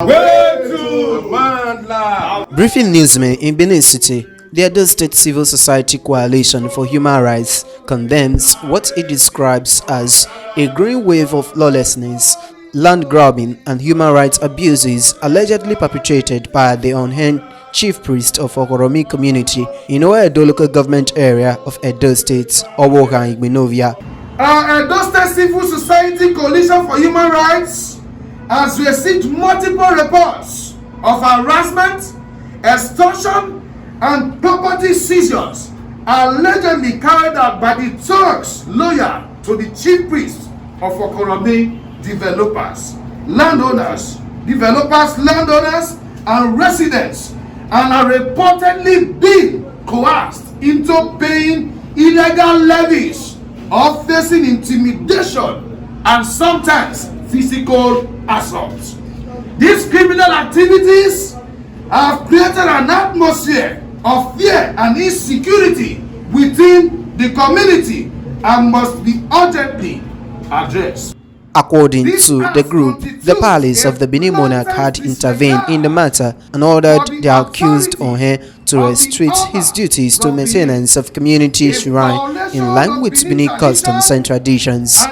Briefing newsmen in Benin City, the Edo State Civil Society Coalition for Human Rights condemns what it describes as a growing wave of lawlessness, land grabbing and human rights abuses allegedly perpetrated by the unhinged chief priest of Okhoromi community in Edo local government area of Edo State, Okhoromi. Edo State Civil Society Coalition for Human Rights has received multiple reports of harassment, extortion, and property seizures allegedly carried out by the thugs loyal to the chief priest of Okhoromi developers, landowners, and residents, and are reportedly being coerced into paying illegal levies or facing intimidation and sometimes physical assault. These criminal activities have created an atmosphere of fear and insecurity within the community and must be urgently addressed. According to the group, the palace of the Benin monarch had intervened in the matter and ordered the accused Ohe to restrict his duties to maintenance of community shrine in line with Benin customs and traditions.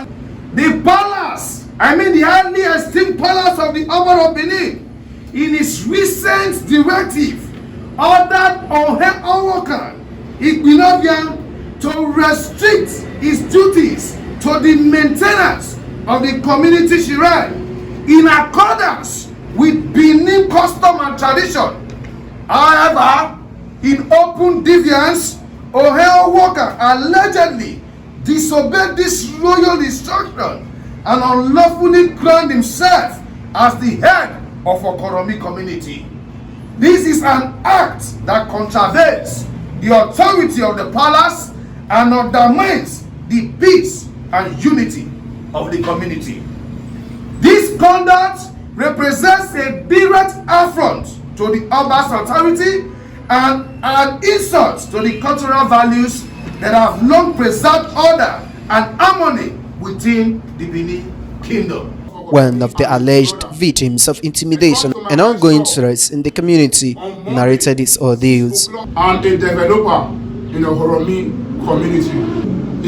The palace, the highly esteemed palace of the Oba of Benin, in its recent directive, ordered Ohe Owokan Igbinovyan to restrict his duties to the maintenance of the community shrine in accordance with Benin custom and tradition. However, in open defiance, Ohe Owokan allegedly disobeyed this royal instruction and unlawfully crowned himself as the head of Okhoromi community. This is an act that contravenes the authority of the palace and undermines the peace and unity of the community. This conduct represents a direct affront to the Oba's authority and an insult to the cultural values that have long preserved order and harmony within the Benin Kingdom. One of the alleged victims of intimidation and ongoing threats in the community narrated his ordeals. I'm a developer in the Okhoromi community.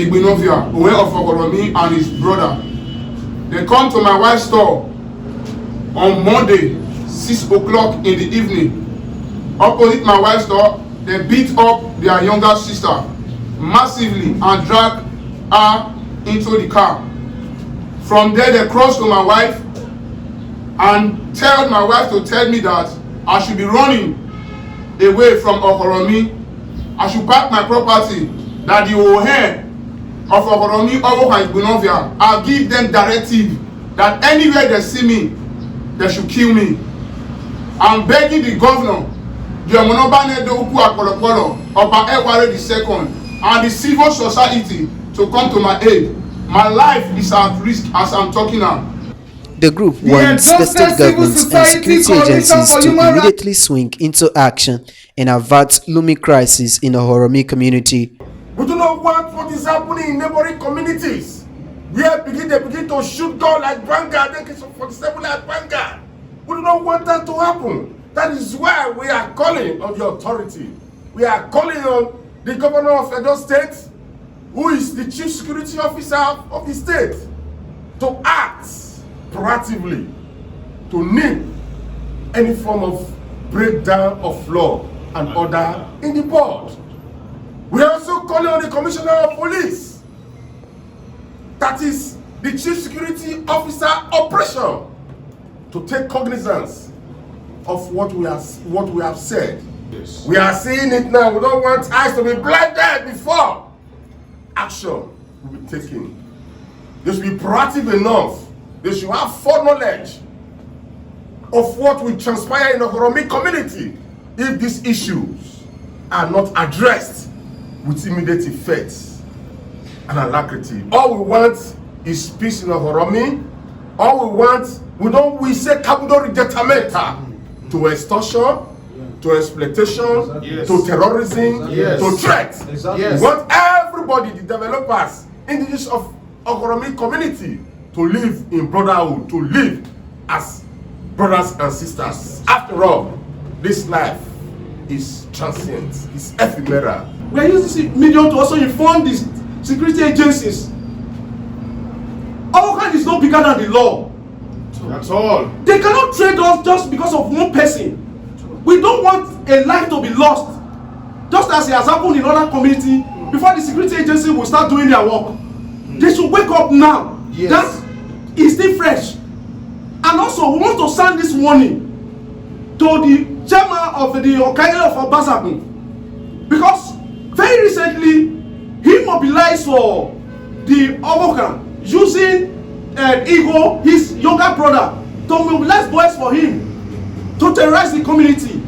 Igbinovia, aware of Okhoromi and his brother. They come to my wife's store on Monday, 6 o'clock in the evening. Opposite my wife's store, they beat up their younger sister massively and drag her into the car. From there, they crossed to my wife and tell my wife to tell me that I should be running away from Okhoromi. I should pack my property, that the Ohe of Okhoromi, Igbinovia, I'll give them directive that anywhere they see me, they should kill me. I'm begging the governor, the Omonobane Uku Akpolokpolo, Oba Eware II, and the civil society to come to my aid. My life is at risk as I'm talking now. The group wants the state governments and security agencies to immediately swing into action and avert looming crisis in the Okhoromi community. We do not want what is happening in neighboring communities. Where they begin to shoot down like Banga, they can 47 like Banga. We do not want that to happen. That is why we are calling on the authority. We are calling on the governor of Edo State, who is the chief security officer of the state, to act proactively to nip any form of breakdown of law and order in the board. We are also calling on the commissioner of police, that is the chief security officer operation, to take cognizance of what we have said. Yes. We are seeing it now. We don't want eyes to be blinded before action will be taken. They should be proactive enough. They should have foreknowledge of what will transpire in the Okhoromi community if these issues are not addressed with immediate effects and alacrity. All we want is peace in Okhoromi. All we say capital rejectamenta to extortion, to exploitation, yes, to terrorism, yes, to threat. Exactly. Yes. We want everybody, the developers, indigenous of Okhoromi community, to live in brotherhood, to live as brothers and sisters. After all, this life is transient, it's ephemeral. We are using this medium to also inform the security agencies. Our hand is not bigger than the law. That's all. They cannot trade us just because of one person. We don't want a life to be lost. Just as it has happened in other community, before the security agency will start doing their work. They should wake up now. Yes. That is still fresh. And also, we want to send this warning to the chairman of the Okagele of Obasagun, because very recently he mobilized for the Obokan using Ego, his younger brother, to mobilize boys for him to terrorize the community.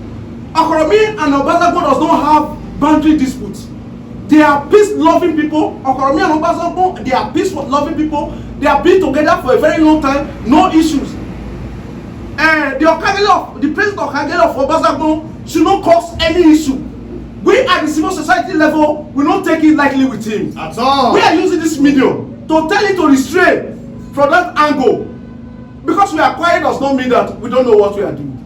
Okhoromi and Obasagun does not have boundary disputes. They are peace-loving people. Okhoromi and Obasagun, they are peace-loving people. They have been together for a very long time, no issues. The president of Okagele of Obasagun should not cause any issue. We at the civil society level will not take it lightly with him. At all. We are using this medium to tell him to restrain from that angle. Because we are quiet does not mean that we don't know what we are doing.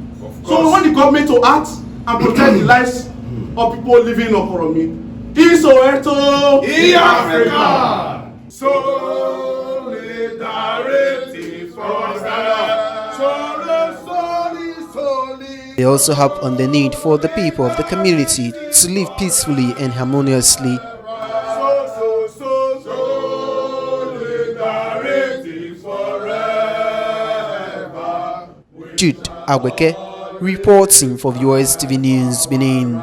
So we want the government to act and protect the lives of people living in Okhoromi. In Soweto, In Africa. Solidarity forever. They also harp on the need for the people of the community to live peacefully and harmoniously. Solidarity forever. Jude Agweke reporting for Viewers TV News Benin.